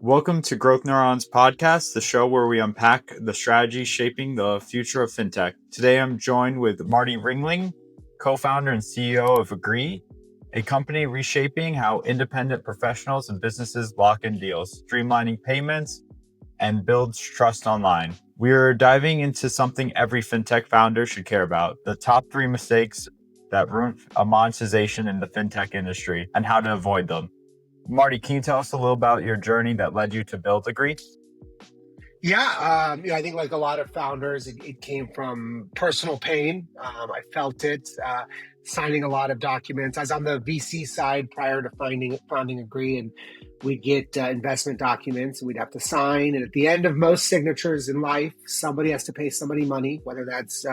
Welcome to Growth Neurons Podcast, the show where we unpack the strategy shaping the future of Fintech. Today I'm joined with Marty Ringlein, co-founder and CEO of Agree, a company reshaping how independent professionals and businesses lock in deals, streamlining payments, and builds trust online. We're diving into something every Fintech founder should care about, the top 3 mistakes that ruin a monetization in the Fintech industry and how to avoid them. Marty, can you tell us a little about your journey that led you to build Agree? Yeah, I think like a lot of founders, it came from personal pain. I felt it, signing a lot of documents. I was on the VC side prior to founding Agree, and we'd get investment documents and we'd have to sign. And at the end of most signatures in life, somebody has to pay somebody money, whether that's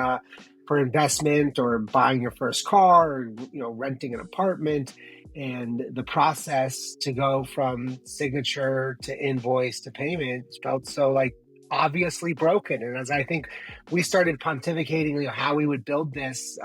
for investment or buying your first car or renting an apartment. And the process to go from signature to invoice to payment felt so like obviously broken. And as I think we started pontificating how we would build this,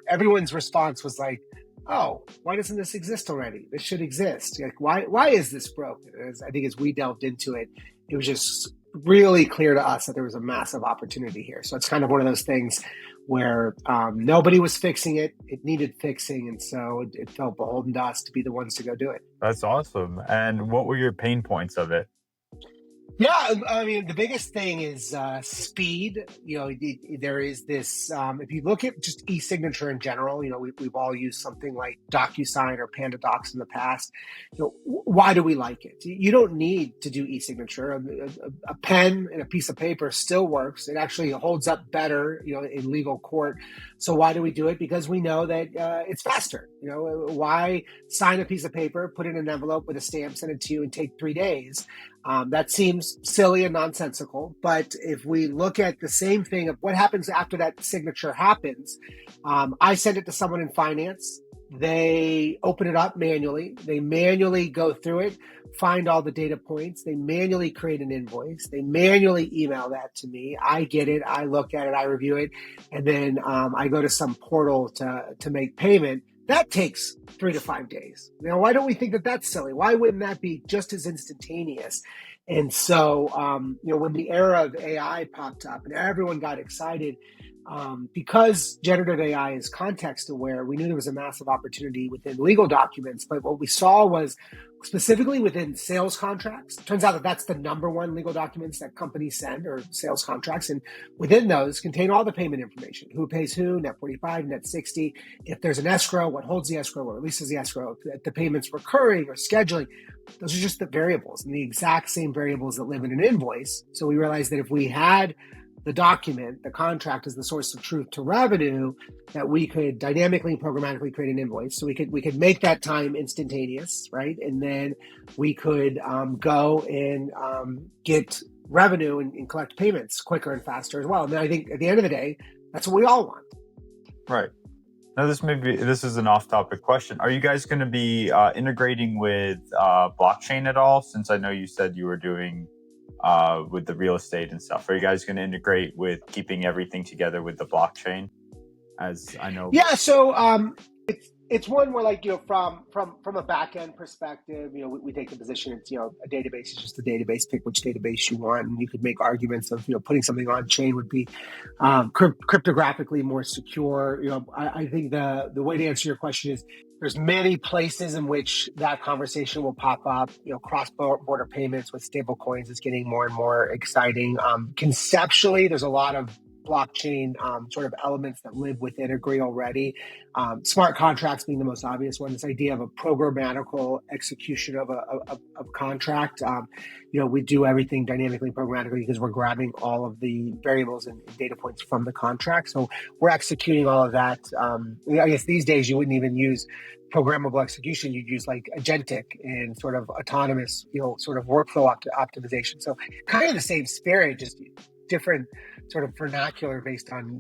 everyone's response was like, oh, why doesn't this exist already? This should exist. Like, why is this broken? I think as we delved into it, it was just really clear to us that there was a massive opportunity here. So it's kind of one of those things where nobody was fixing it. It needed fixing. And so it felt beholden to us to be the ones to go do it. That's awesome. And what were your pain points of it? Yeah, I mean, the biggest thing is speed. There is this, if you look at just e-signature in general, we've all used something like DocuSign or PandaDocs in the past. Why do we like it? You don't need to do e-signature. A pen and a piece of paper still works. It actually holds up better, in legal court. So why do we do it? Because we know that it's faster. Why sign a piece of paper, put it in an envelope with a stamp, send it to you, and take 3 days? That seems silly and nonsensical, but if we look at the same thing of what happens after that signature happens, I send it to someone in finance. They open it up manually. They manually go through it, find all the data points. They manually create an invoice. They manually email that to me. I get it. I look at it. I review it. And then I go to some portal to make payment. That takes 3 to 5 days. Why don't we think that that's silly? Why wouldn't that be just as instantaneous? And so, when the era of AI popped up and everyone got excited, because generative AI is context aware, we knew there was a massive opportunity within legal documents. But what we saw was specifically within sales contracts. It turns out that that's the number one legal documents that companies send, or sales contracts. And within those contain all the payment information: who pays who, net 45, net 60. If there's an escrow, what holds the escrow, what releases the escrow, if the payment's recurring or scheduling. Those are just the variables, and the exact same variables that live in an invoice. So we realized that if we had the document, the contract as the source of truth to revenue, that we could dynamically and programmatically create an invoice. So we could make that time instantaneous, right? And then we could go and get revenue and collect payments quicker and faster as well. And then I think at the end of the day, that's what we all want. Right. Now, this is an off-topic question. Are you guys going to be integrating with blockchain at all? Since I know you said you were doing with the real estate and stuff. Are you guys going to integrate with keeping everything together with the blockchain? As I know. Yeah. So it's one where from a back end perspective, we take the position it's, a database is just a database. Pick which database you want, and you could make arguments of putting something on chain would be cryptographically more secure. I think the way to answer your question is there's many places in which that conversation will pop up. Cross-border payments with stable coins is getting more and more exciting. Conceptually, there's a lot of blockchain sort of elements that live within Agree already. Smart contracts being the most obvious one. This idea of a programmatical execution of a contract. We do everything dynamically and programmatically because we're grabbing all of the variables and data points from the contract. So we're executing all of that. I guess these days you wouldn't even use programmable execution. You'd use like agentic and sort of autonomous, sort of workflow optimization. So kind of the same spirit, just different sort of vernacular based on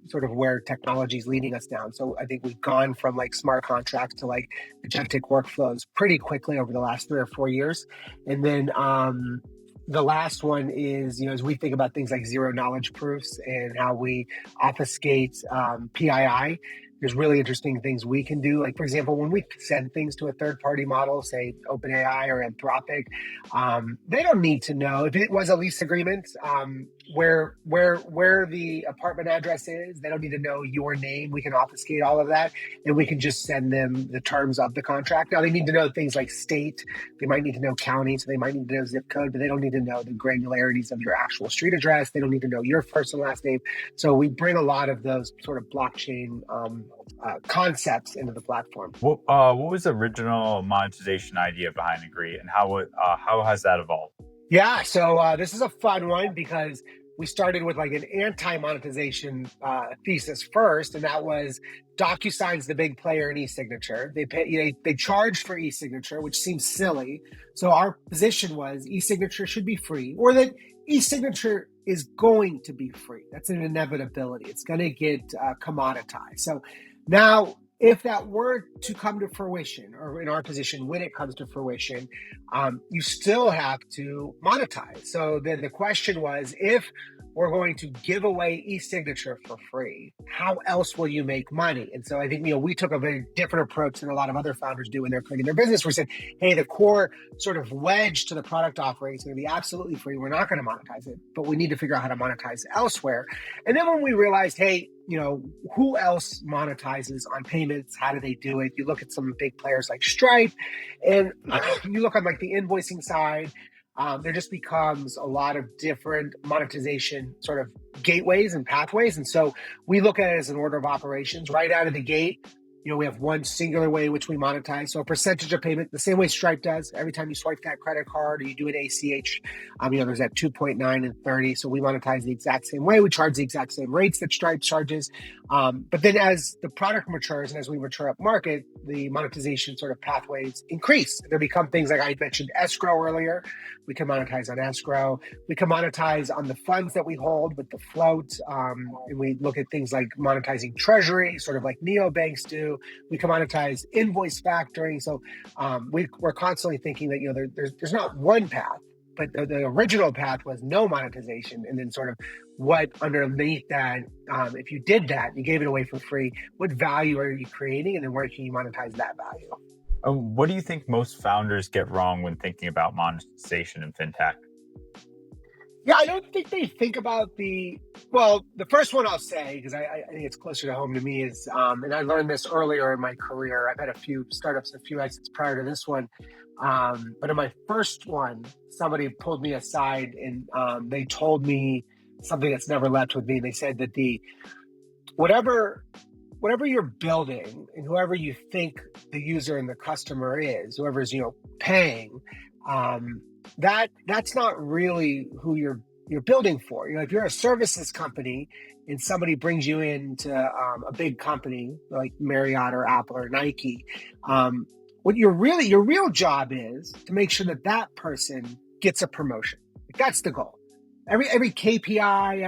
sort of where technology is leading us down. So I think we've gone from like smart contracts to like agentic workflows pretty quickly over the last 3 or 4 years. And then the last one is, as we think about things like zero knowledge proofs and how we obfuscate PII, There's really interesting things we can do. Like, for example, when we send things to a third-party model, say OpenAI or Anthropic, they don't need to know if it was a lease agreement, where the apartment address is. They don't need to know your name. We can obfuscate all of that, and we can just send them the terms of the contract. Now, they need to know things like state. They might need to know county, so they might need to know zip code, but they don't need to know the granularities of your actual street address. They don't need to know your first and last name. So we bring a lot of those sort of blockchain concepts into the platform. What was the original monetization idea behind Agree, and how has that evolved? Yeah, so this is a fun one because we started with like an anti-monetization thesis first, and that was DocuSign's the big player in e-signature. They charged for e-signature, which seems silly. So our position was e-signature should be free, or that e-signature is going to be free. That's an inevitability. It's going to get commoditized. So now, if that were to come to fruition, or in our position, when it comes to fruition, you still have to monetize. So then the question was, if we're going to give away e-signature for free, how else will you make money? And so I think, we took a very different approach than a lot of other founders do when they're creating their business. We said, hey, the core sort of wedge to the product offering is going to be absolutely free. We're not going to monetize it, but we need to figure out how to monetize elsewhere. And then when we realized, hey, who else monetizes on payments? How do they do it? You look at some big players like Stripe, and you look on like the invoicing side, there just becomes a lot of different monetization sort of gateways and pathways. And so we look at it as an order of operations right out of the gate. We have one singular way in which we monetize. So a percentage of payment, the same way Stripe does. Every time you swipe that credit card or you do an ACH, there's that 2.9 and 30. So we monetize the exact same way. We charge the exact same rates that Stripe charges. But then as the product matures and as we mature up market, the monetization sort of pathways increase. There become things like I mentioned escrow earlier. We can monetize on escrow. We can monetize on the funds that we hold with the float. And we look at things like monetizing treasury, sort of like neobanks do. We can monetize invoice factoring. So we're constantly thinking that there's not one path, but the original path was no monetization. And then sort of what underneath that, if you did that, you gave it away for free, what value are you creating? And then where can you monetize that value? What do you think most founders get wrong when thinking about monetization in fintech? Yeah, I don't think they think about the first one I'll say, because I think it's closer to home to me, is, and I learned this earlier in my career. I've had a few startups, a few exits prior to this one. But in my first one, somebody pulled me aside and they told me something that's never left with me. They said that whatever you're building and whoever you think the user and the customer is, whoever's, paying, that's not really who you're building for. If you're a services company and somebody brings you into a big company like Marriott or Apple or Nike, what your real job is to make sure that person gets a promotion. That's the goal. Every KPI,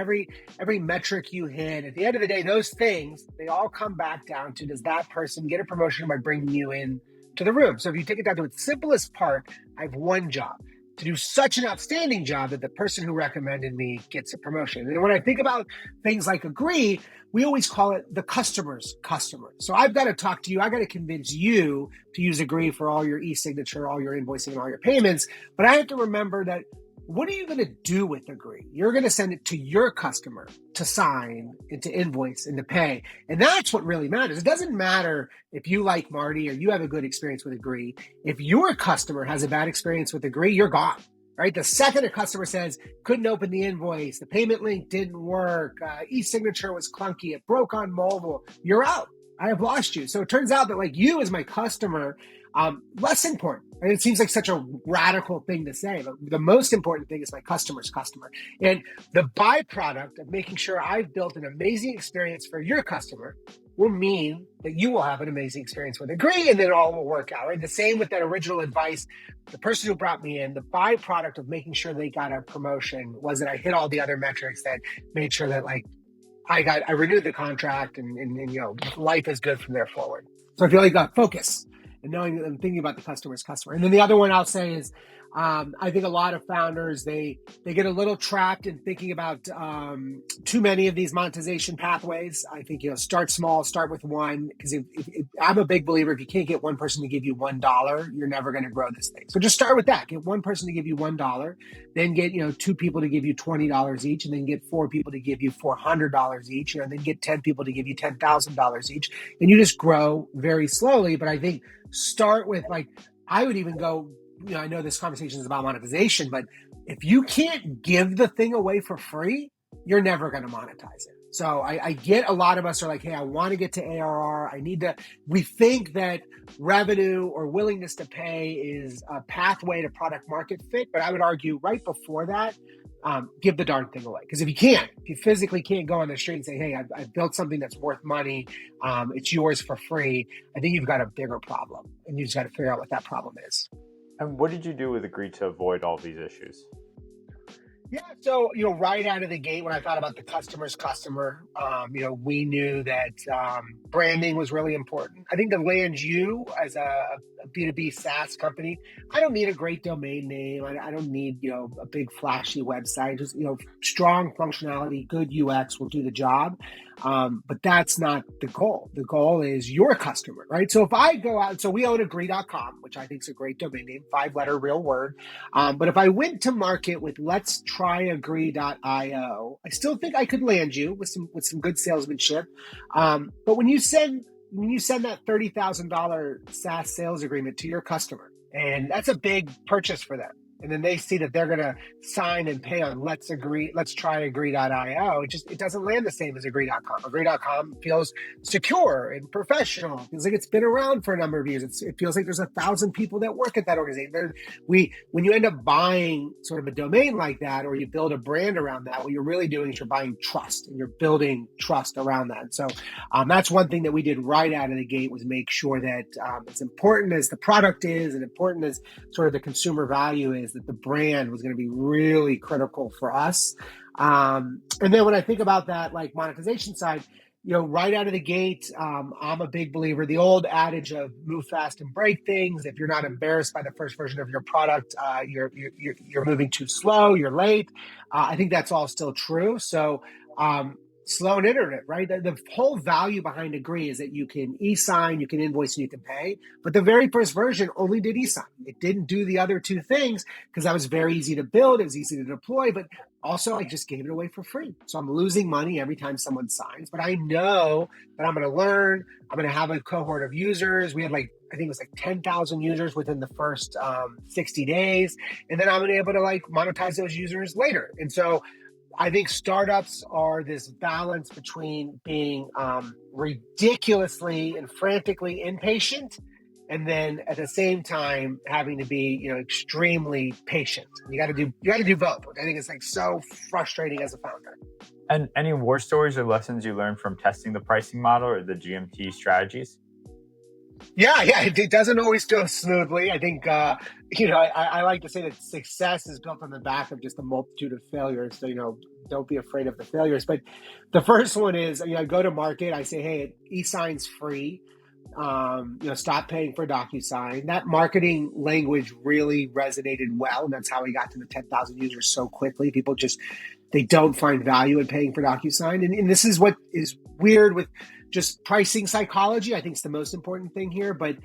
every metric you hit, at the end of the day, those things, they all come back down to, does that person get a promotion by bringing you in to the room? So if you take it down to its simplest part, I have one job: to do such an outstanding job that the person who recommended me gets a promotion. And when I think about things like Agree, we always call it the customer's customer. So I've got to talk to you. I got to convince you to use Agree for all your e-signature, all your invoicing, and all your payments. But I have to remember that, what are you going to do with Agree? You're going to send it to your customer to sign and to invoice and to pay. And that's what really matters. It doesn't matter if you like Marty or you have a good experience with Agree. If your customer has a bad experience with Agree, you're gone, right? The second a customer says, couldn't open the invoice, the payment link didn't work, e-signature was clunky, it broke on mobile, you're out. I have lost you. So it turns out that, like, you as my customer, less important. And it seems like such a radical thing to say, but the most important thing is my customer's customer. And the byproduct of making sure I've built an amazing experience for your customer will mean that you will have an amazing experience with Agree, and then it all will work out. Right? The same with that original advice. The person who brought me in, the byproduct of making sure they got a promotion was that I hit all the other metrics that made sure that, like, I renewed the contract and life is good from there forward. So if you really got focus and knowing and thinking about the customer's customer. And then the other one I'll say is, I think a lot of founders, they get a little trapped in thinking about too many of these monetization pathways. I think, start small, start with one, because if I'm a big believer, if you can't get one person to give you $1, you're never going to grow this thing. So just start with that. Get one person to give you $1, then get, two people to give you $20 each, and then get four people to give you $400 each, and then get 10 people to give you $10,000 each. And you just grow very slowly. But I think start with, I would even go, I know this conversation is about monetization, but if you can't give the thing away for free, you're never going to monetize it. So I get a lot of us are like, hey, I want to get to ARR. We think that revenue or willingness to pay is a pathway to product market fit. But I would argue right before that, give the darn thing away. Because if you physically can't go on the street and say, hey, I've built something that's worth money, it's yours for free, I think you've got a bigger problem. And you just got to figure out what that problem is. And what did you do with Agree to avoid all these issues? Yeah, so, right out of the gate, when I thought about the customer's customer, we knew that branding was really important. I think to land you as a B2B SaaS company, I don't need a great domain name. I don't need, a big flashy website. Just, strong functionality, good UX will do the job. But that's not the goal. The goal is your customer, right? So if I go out, so we own agree.com, which I think is a great domain name, 5-letter real word. But if I went to market with let's try agree.io, I still think I could land you with some good salesmanship. But when you send that $30,000 SaaS sales agreement to your customer, and that's a big purchase for them, and then they see that they're going to sign and pay on let's try agree.io, it doesn't land the same as agree.com. Agree.com feels secure and professional. It feels like it's been around for a number of years. It feels like there's 1,000 people that work at that organization. When you end up buying sort of a domain like that, or you build a brand around that, what you're really doing is you're buying trust and you're building trust around that. So that's one thing that we did right out of the gate, was make sure that as important as the product is and important as sort of the consumer value is, that the brand was going to be really critical for us. And then when I think about that, monetization side, right out of the gate, I'm a big believer. The old adage of move fast and break things. If you're not embarrassed by the first version of your product, you're moving too slow, you're late. I think that's all still true. So slow and iterative, right? The whole value behind Agree is that you can e-sign, you can invoice, and you can pay. But the very first version only did e-sign. It didn't do the other two things because that was very easy to build. It was easy to deploy, but also I just gave it away for free. So I'm losing money every time someone signs, but I know that I'm going to learn. I'm going to have a cohort of users. We had I think it was 10,000 users within the first 60 days. And then I'm going to be able to monetize those users later. And so I think startups are this balance between being ridiculously and frantically impatient, and then at the same time having to be extremely patient. You got to do both. I think it's so frustrating as a founder. And any war stories or lessons you learned from testing the pricing model or the GMT strategies? Yeah, it doesn't always go smoothly. I think, I like to say that success is built on the back of just a multitude of failures. So, don't be afraid of the failures. But the first one is, I go to market, I say, hey, e-sign's free. Stop paying for DocuSign. That marketing language really resonated well. And that's how we got to the 10,000 users so quickly. People they don't find value in paying for DocuSign. And this is what is weird with just pricing psychology. I think it's the most important thing here, but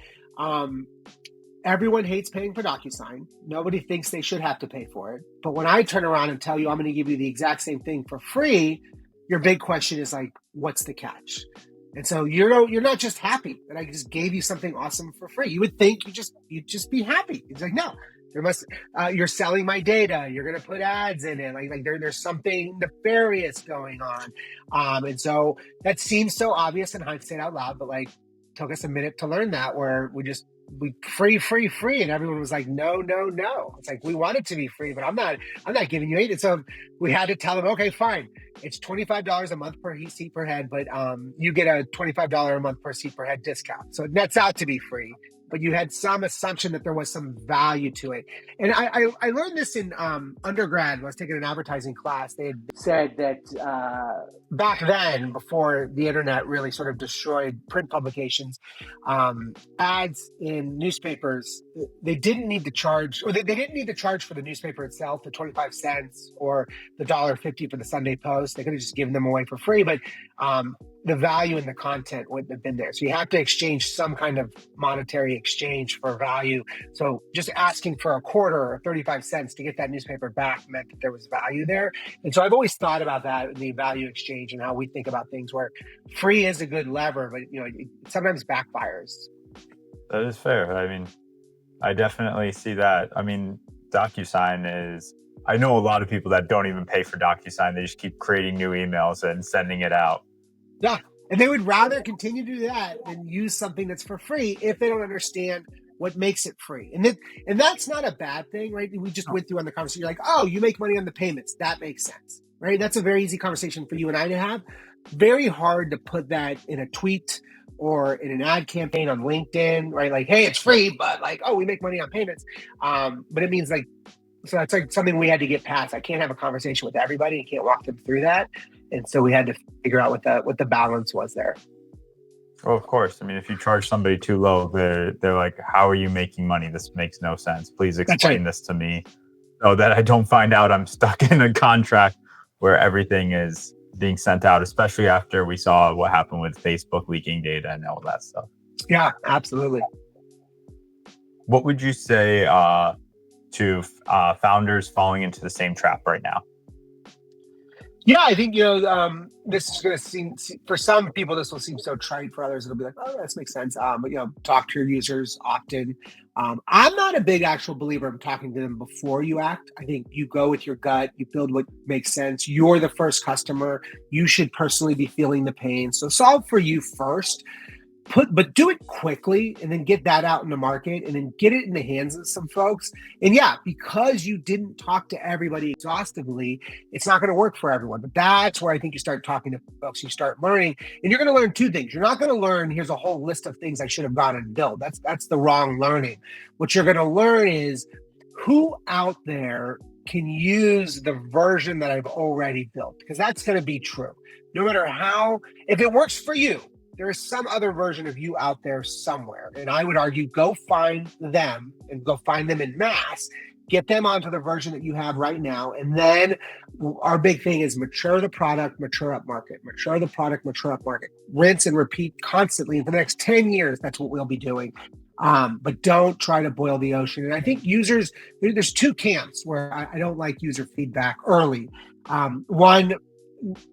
everyone hates paying for DocuSign. Nobody thinks they should have to pay for it. But when I turn around and tell you I'm going to give you the exact same thing for free, your big question is what's the catch? And so you're not just happy that I just gave you something awesome for free. You would think you'd just be happy. It's no. You're selling my data. You're going to put ads in it. There's something nefarious going on. And so that seems so obvious in hindsight out loud, but took us a minute to learn that, where we free. And everyone was no. It's we want it to be free, but I'm not giving you it. So we had to tell them, okay, fine. It's $25 a month per seat per head, but you get a $25 a month per seat per head discount. So it nets out to be free. but you had some assumption that there was some value to it. And I learned this in undergrad when I was taking an advertising class. They had said that back then, before the internet really sort of destroyed print publications, ads in newspapers, they didn't need to charge, or they didn't need to charge for the newspaper itself, the 25 cents or the $1.50 for the Sunday Post. They could have just given them away for free, but the value in the content wouldn't have been there. So you have to exchange some kind of monetary exchange for value. So just asking for a quarter or 35 cents to get that newspaper back meant that there was value there. And so I've always thought about that in the value exchange and how we think about things, where free is a good lever, but it sometimes backfires. That is fair. I mean, I definitely see that. I mean, DocuSign is, I know a lot of people that don't even pay for DocuSign. They just keep creating new emails and sending it out. Yeah. And they would rather continue to do that than use something that's for free if they don't understand what makes it free. And that's not a bad thing, right? We just went through on the conversation. You're like, oh, you make money on the payments. That makes sense, right? That's a very easy conversation for you and I to have. Very hard to put that in a tweet or in an ad campaign on LinkedIn, right? Like, hey, it's free, but like, oh, we make money on payments. But it means like, so that's like something we had to get past. I can't have a conversation with everybody. I can't walk them through that. And so we had to figure out what the balance was there. Well, of course. I mean, if you charge somebody too low, they're like, how are you making money? This makes no sense. Please explain this to me so that I don't find out I'm stuck in a contract where everything is being sent out, especially after we saw what happened with Facebook leaking data and all that stuff. Yeah, absolutely. What would you say to founders falling into the same trap right now? Yeah, I think, this is going to seem, for some people, this will seem so trite. For others, it'll be like, oh, this makes sense. But, talk to your users often. I'm not a big actual believer in talking to them before you act. I think you go with your gut, you build what makes sense. You're the first customer. You should personally be feeling the pain. So solve for you first. But do it quickly and then get that out in the market and then get it in the hands of some folks. And yeah, because you didn't talk to everybody exhaustively, it's not going to work for everyone. But that's where I think you start talking to folks, you start learning, and you're going to learn two things. You're not going to learn, here's a whole list of things I should have gone and built. That's the wrong learning. What you're going to learn is who out there can use the version that I've already built, because that's going to be true. No matter how, if it works for you, there is some other version of you out there somewhere. And I would argue, go find them and go find them in mass, get them onto the version that you have right now. And then our big thing is mature the product, mature up market, mature the product, mature up market, rinse and repeat constantly. For the next 10 years, that's what we'll be doing. But don't try to boil the ocean. And I think users, there's two camps where I don't like user feedback early. One,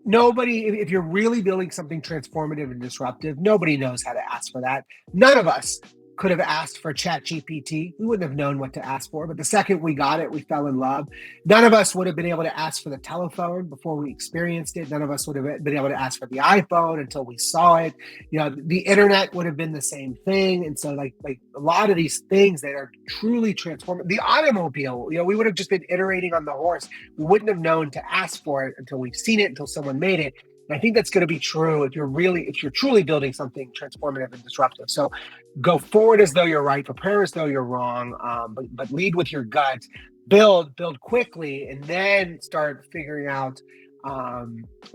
nobody, if you're really building something transformative and disruptive, nobody knows how to ask for that. None of us could have asked for ChatGPT. We wouldn't have known what to ask for. But the second we got it, we fell in love. None of us would have been able to ask for the telephone before we experienced it. None of us would have been able to ask for the iPhone until we saw it. The internet would have been the same thing. And so like a lot of these things that are truly transformative, the automobile, we would have just been iterating on the horse. We wouldn't have known to ask for it until we've seen it, until someone made it. And I think that's going to be true if you're truly building something transformative and disruptive. So go forward as though you're right, prepare as though you're wrong, but lead with your gut, build quickly, and then start figuring out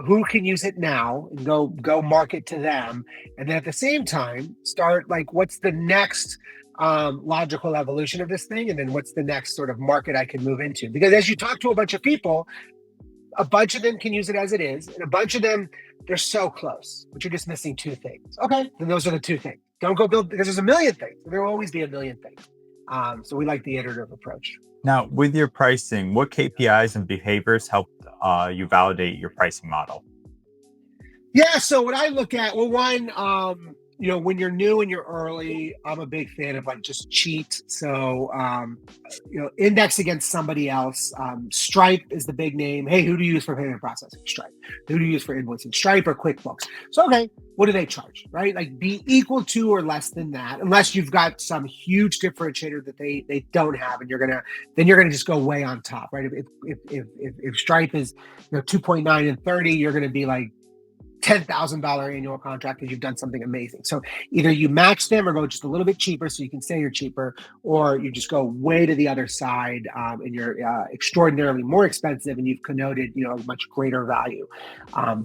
who can use it now and go market to them. And then at the same time, start like, what's the next logical evolution of this thing? And then what's the next sort of market I can move into? Because as you talk to a bunch of people, a bunch of them can use it as it is, and a bunch of them, they're so close, but you're just missing two things. Okay, then those are the two things. Don't go build, because there's a million things. There will always be a million things. So we like the iterative approach. Now, with your pricing, what KPIs and behaviors help you validate your pricing model? Yeah, so what I look at, well, one, when you're new and you're early, I'm a big fan of like just cheat. So, index against somebody else. Stripe is the big name. Hey, who do you use for payment processing? Stripe. Who do you use for invoicing? Stripe or QuickBooks? So, okay, what do they charge, right? Like be equal to or less than that, unless you've got some huge differentiator that they don't have, and you're gonna just go way on top, right? If Stripe is 2.9 and 30, you're gonna be like $10,000 annual contract because you've done something amazing. So either you match them or go just a little bit cheaper so you can say you're cheaper, or you just go way to the other side and you're extraordinarily more expensive and you've connoted, a much greater value.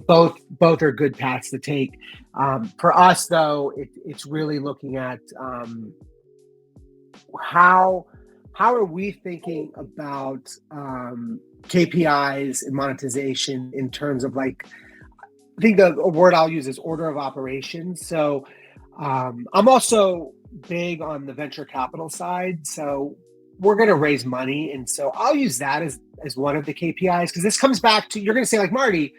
Both are good paths to take. For us, though, it's really looking at how are we thinking about KPIs and monetization in terms of I think the word I'll use is order of operations. So I'm also big on the venture capital side. So we're going to raise money. And so I'll use that as one of the KPIs, because this comes back to, you're going to say Marty,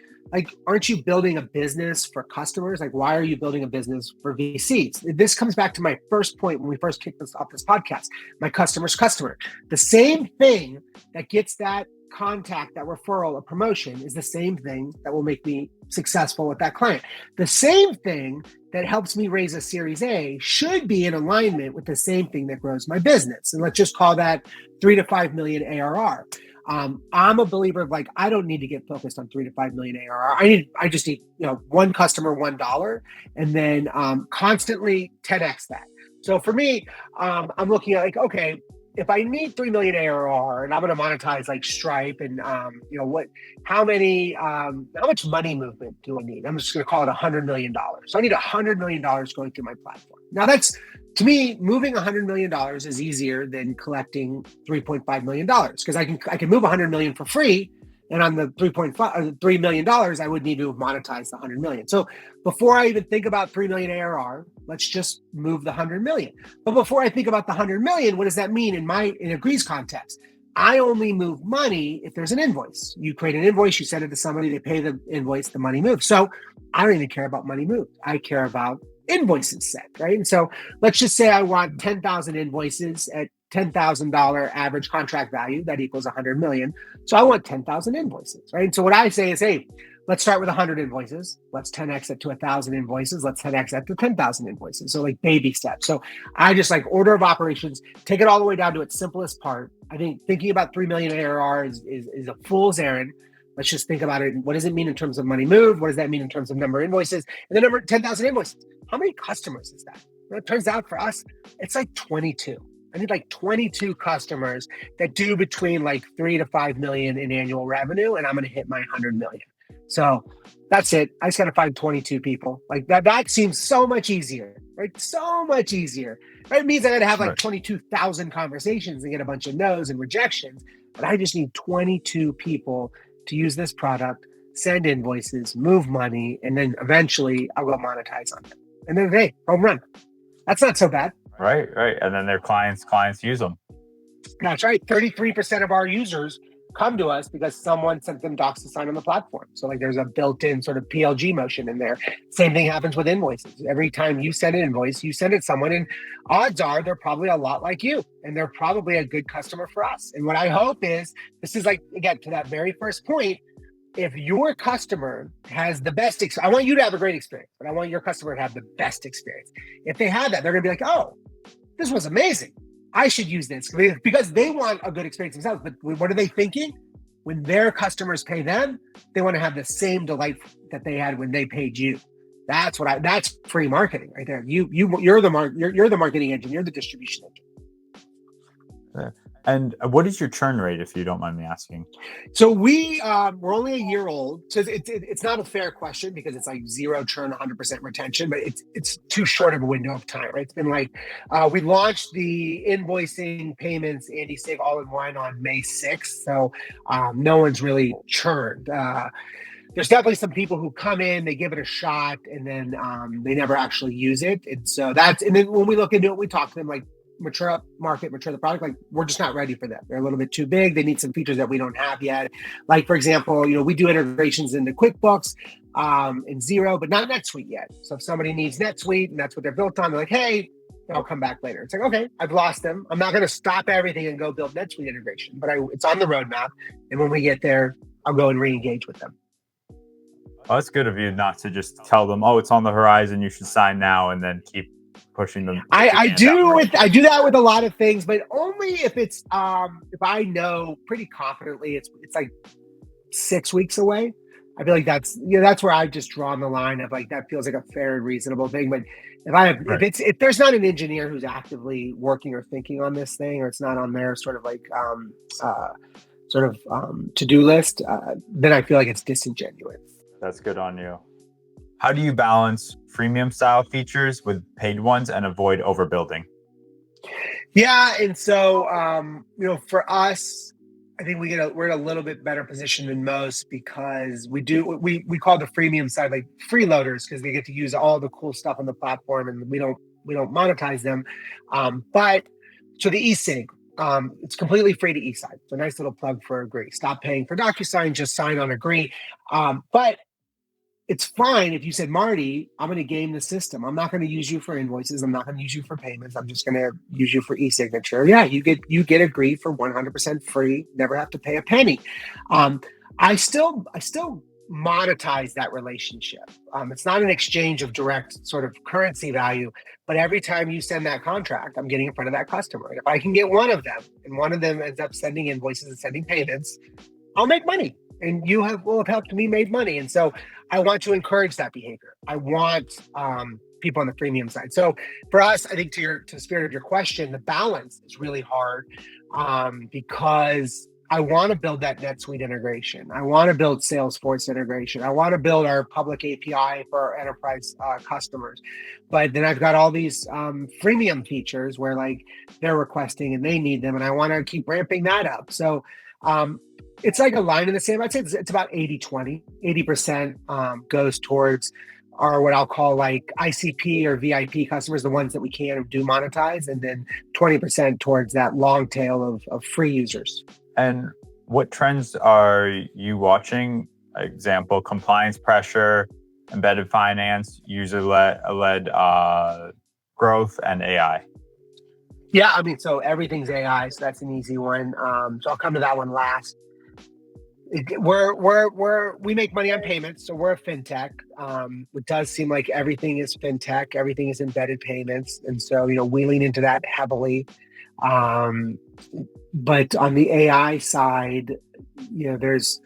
aren't you building a business for customers? Why are you building a business for VCs? This comes back to my first point when we first kicked off this podcast, my customer's customer. The same thing that gets that contact, that referral, a promotion is the same thing that will make me successful with that client. The same thing that helps me raise a Series A should be in alignment with the same thing that grows my business. And let's just call that 3 to 5 million ARR. I'm a believer of I don't need to get focused on 3 to 5 million ARR. I just need, one customer, $1, and then constantly 10x that. So for me, I'm looking at okay, if I need 3 million ARR and I'm going to monetize Stripe and how much money movement do I need? I'm just going to call it $100 million. So I need $100 million going through my platform. Now that's, to me, moving $100 million is easier than collecting $3.5 million, because I can move $100 million for free. And on the $3 million, I would need to monetize the $100 million. So before I even think about 3 million ARR, let's just move the 100 million. But before I think about the 100 million, what does that mean in Agree's context? I only move money if there's an invoice. You create an invoice, you send it to somebody, they pay the invoice, the money moves. So I don't even care about money moved. I care about invoices set, right? And so let's just say I want 10,000 invoices at $10,000 average contract value. That equals 100 million. So I want 10,000 invoices, right? And so what I say is, hey, let's start with 100 invoices. Let's 10x it to 1,000 invoices. Let's 10x that to 10,000 invoices. So baby steps. So I just order of operations, take it all the way down to its simplest part. I think thinking about 3 million ARR is a fool's errand. Let's just think about it. What does it mean in terms of money moved? What does that mean in terms of number of invoices? And the number 10,000 invoices. How many customers is that? It turns out for us, it's 22. I need 22 customers that do between 3 to 5 million in annual revenue, and I'm going to hit my 100 million. So that's it. I just got to find 22 people. That seems so much easier, right? So much easier. Right? It means I got to have 22,000 conversations and get a bunch of no's and rejections, but I just need 22 people to use this product, send invoices, move money, and then eventually I'll go monetize on it. And then, hey, home run. That's not so bad. Right. And then their clients use them. That's right. 33% of our users come to us because someone sent them docs to sign on the platform. So there's a built-in sort of PLG motion in there. Same thing happens with invoices. Every time you send an invoice, you send it to someone, and odds are they're probably a lot like you, and they're probably a good customer for us. And what I hope is, this is again, to that very first point, if your customer has the best experience, I want you to have a great experience, but I want your customer to have the best experience. If they have that, they're going to be oh, this was amazing. I should use this, because they want a good experience themselves. But what are they thinking? When their customers pay them, they want to have the same delight that they had when they paid you. That's free marketing right there. You're the marketing engine. You're the distribution engine. Yeah. And what is your churn rate, if you don't mind me asking? So we're only a year old. So it's not a fair question, because it's 0 churn, 100% retention, but it's too short of a window of time, right? It's been we launched the invoicing, payments, Andy Save all-in-one on May 6th. So no one's really churned. There's definitely some people who come in, they give it a shot, and then they never actually use it. And so and then when we look into it, we talk to them mature the product. We're just not ready for them. They're a little bit too big. They need some features that we don't have yet. For example, we do integrations into QuickBooks and Xero, but not NetSuite yet. So if somebody needs NetSuite and that's what they're built on, they're hey, I'll come back later. It's okay, I've lost them. I'm not going to stop everything and go build NetSuite integration, but it's on the roadmap. And when we get there, I'll go and re-engage with them. Well, that's good of you not to just tell them, it's on the horizon, you should sign now, and then keep pushing them. I do that with a lot of things, but only if it's if I know pretty confidently it's 6 weeks away. I feel like that's where I've just drawn the line of like, that feels like a fair and reasonable thing. But Right. if there's not an engineer who's actively working or thinking on this thing, or it's not on their sort of like to-do list, then I feel like it's disingenuous. That's good on you. How do you balance freemium style features with paid ones and avoid overbuilding? Yeah, and so for us, I think we're in a little bit better position than most, because we call the freemium side like freeloaders, because they get to use all the cool stuff on the platform, and we don't monetize them. But so the e-sig, it's completely free to e-sign. It's a nice little plug for Agree. Stop paying for DocuSign, just sign on Agree. But it's fine if you said, Marty, I'm going to game the system. I'm not going to use you for invoices. I'm not going to use you for payments. I'm just going to use you for e-signature. Yeah, you get Agree for 100% free. Never have to pay a penny. I still monetize that relationship. It's not an exchange of direct sort of currency value, but every time you send that contract, I'm getting in front of that customer. And if I can get one of them, and one of them ends up sending invoices and sending payments, I'll make money, and will have helped me make money. And so I want to encourage that behavior. I want people on the freemium side. So for us, I think to the spirit of your question, the balance is really hard, because I want to build that NetSuite integration. I want to build Salesforce integration. I want to build our public API for our enterprise customers. But then I've got all these freemium features where like they're requesting and they need them, and I want to keep ramping that up. So it's like a line in the sand. I'd say it's about 80-20. 80% goes towards our what I'll call like ICP or VIP customers, the ones that we can do monetize, and then 20% towards that long tail of free users. And what trends are you watching? Example, compliance pressure, embedded finance, user-led growth, and AI. Yeah, I mean, so everything's AI, so that's an easy one. So I'll come to that one last. We make money on payments, so we're a fintech. It does seem like everything is fintech, everything is embedded payments, and so we lean into that heavily. But on the AI side, there's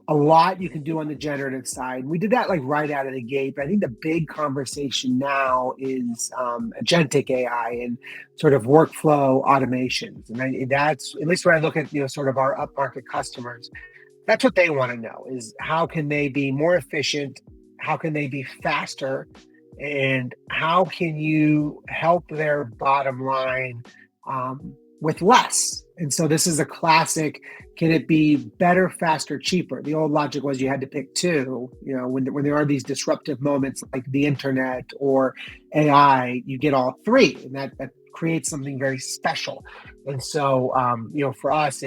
a lot you can do on the generative side. We did that like right out of the gate. But I think the big conversation now is agentic AI and sort of workflow automations. And that's, at least when I look at sort of our upmarket customers, that's what they want to know, is how can they be more efficient? How can they be faster? And how can you help their bottom line with less? And so this is a classic, can it be better, faster, cheaper? The old logic was you had to pick two. When there are these disruptive moments like the internet or AI, you get all three, and that creates something very special. And so, for us,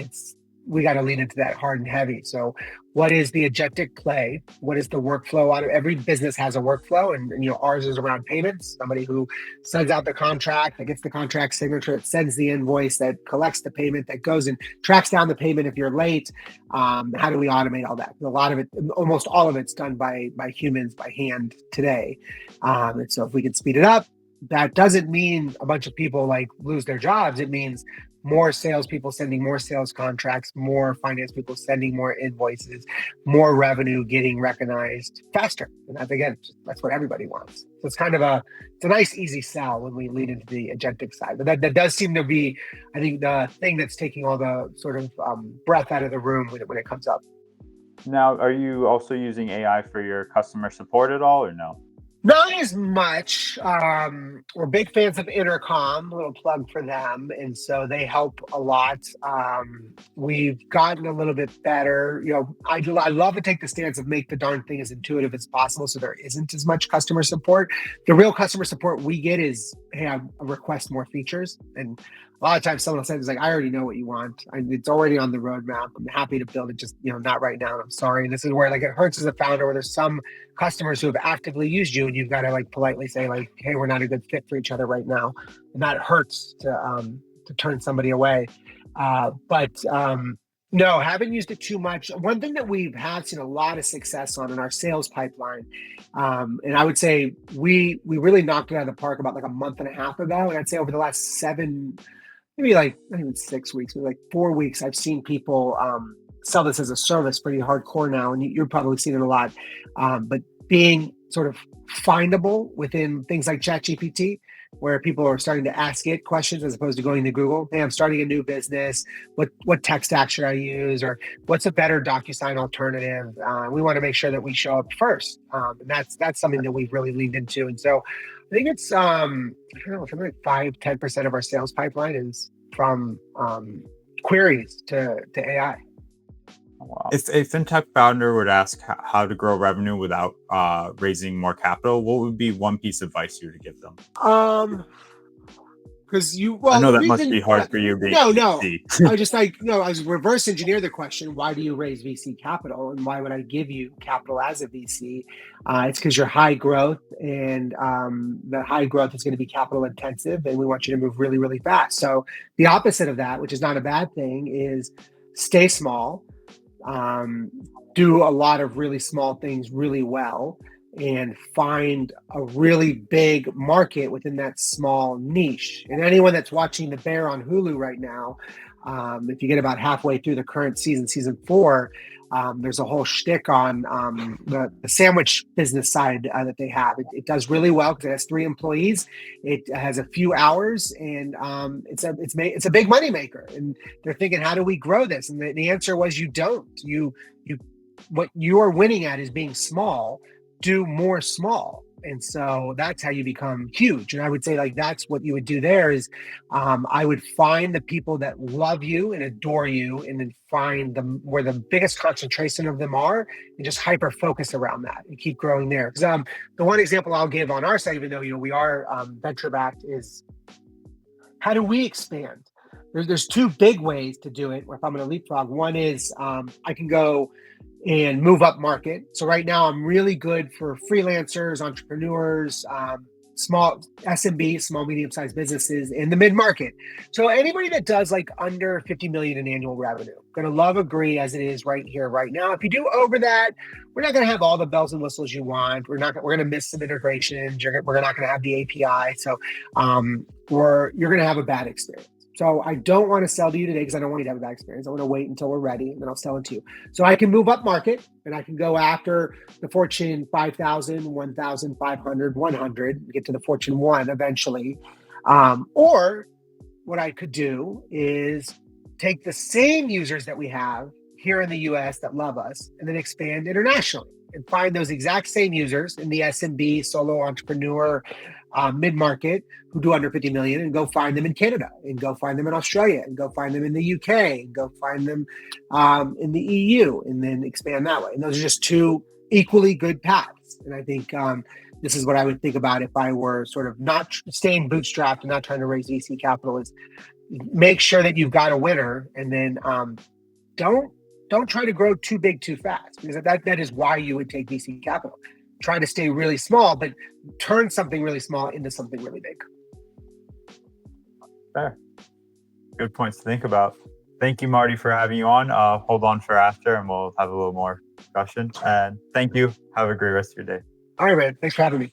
we got to lean into that hard and heavy. So what is the agentic play? What is the workflow? Every business has a workflow, and ours is around payments. Somebody who sends out the contract, that gets the contract signature, that sends the invoice, that collects the payment, that goes and tracks down the payment if you're late. How do we automate all that? A lot of it, almost all of it's done by humans, by hand today. And so if we can speed it up, that doesn't mean a bunch of people like lose their jobs. It means more salespeople sending more sales contracts, more finance people sending more invoices, more revenue getting recognized faster. And that's what everybody wants. So it's a nice, easy sell when we lead into the agentic side. But that does seem to be, I think, the thing that's taking all the sort of breath out of the room when it comes up. Now, are you also using AI for your customer support at all, or no? Not as much. We're big fans of Intercom, a little plug for them. And so they help a lot. We've gotten a little bit better. I love to take the stance of make the darn thing as intuitive as possible, so there isn't as much customer support. The real customer support we get is, hey, I request more features. And a lot of times someone will say, it's like, I already know what you want. It's already on the roadmap. I'm happy to build it, just, not right now. And I'm sorry. And this is where like it hurts as a founder, where there's some customers who have actively used you, and you've got to like politely say like, hey, we're not a good fit for each other right now. And that hurts to turn somebody away. But no, haven't used it too much. One thing that we have seen a lot of success on in our sales pipeline, and I would say we really knocked it out of the park about like a month and a half ago. And I'd say over the last maybe like not even 6 weeks, maybe like 4 weeks, I've seen people sell this as a service pretty hardcore now, and you're probably seeing it a lot. But being sort of findable within things like ChatGPT, where people are starting to ask it questions as opposed to going to Google. Hey, I'm starting a new business. What tech stack should I use? Or what's a better DocuSign alternative? We want to make sure that we show up first. And that's something that we've really leaned into. And so I think it's, I don't know, something like 5-10% of our sales pipeline is from queries to AI. Wow. If a fintech founder would ask how to grow revenue without raising more capital, what would be one piece of advice you would give them? Because I know that must be hard for you. No. I was reverse engineer the question. Why do you raise VC capital, and why would I give you capital as a VC? It's because you're high growth, and the high growth is going to be capital intensive, and we want you to move really, really fast. So the opposite of that, which is not a bad thing, is stay small. Do a lot of really small things really well, and find a really big market within that small niche. And anyone that's watching The Bear on Hulu right now, if you get about halfway through the current season 4, there's a whole shtick on the sandwich business side that they have. It does really well because it has 3 employees. It has a few hours, and it's a big money maker. And they're thinking, how do we grow this? And the answer was, you don't. What you are winning at is being small. Do more small. And so that's how you become huge. And I would say, like, that's what you would do there is I would find the people that love you and adore you, and then find them where the biggest concentration of them are, and just hyper focus around that and keep growing there. Because the one example I'll give on our side, even though we are venture backed, is how do we expand? There's 2 big ways to do it. If I'm going to leapfrog, one is I can go and move up market. So right now I'm really good for freelancers, entrepreneurs, small SMB, small, medium-sized businesses in the mid-market. So anybody that does like under 50 million in annual revenue, going to love Agree as it is right here, right now. If you do over that, we're not going to have all the bells and whistles you want. We're going to miss some integrations. We're not going to have the API. So you're going to have a bad experience. So I don't want to sell to you today because I don't want you to have a bad experience. I want to wait until we're ready, and then I'll sell it to you. So I can move up market, and I can go after the Fortune 5,000, 1,500, 100, get to the Fortune 1 eventually. Or what I could do is take the same users that we have here in the US that love us, and then expand internationally and find those exact same users in the SMB, solo entrepreneur, mid-market who do under 50 million, and go find them in Canada, and go find them in Australia, and go find them in the UK, and go find them in the EU, and then expand that way. And those are just 2 equally good paths. And I think this is what I would think about if I were sort of not staying bootstrapped and not trying to raise VC capital, is make sure that you've got a winner, and then don't try to grow too big too fast, because that is why you would take VC capital. Try to stay really small, but turn something really small into something really big. Fair. Good points to think about. Thank you, Marty, for having you on. Hold on for after, and we'll have a little more discussion. And thank you. Have a great rest of your day. All right, man. Thanks for having me.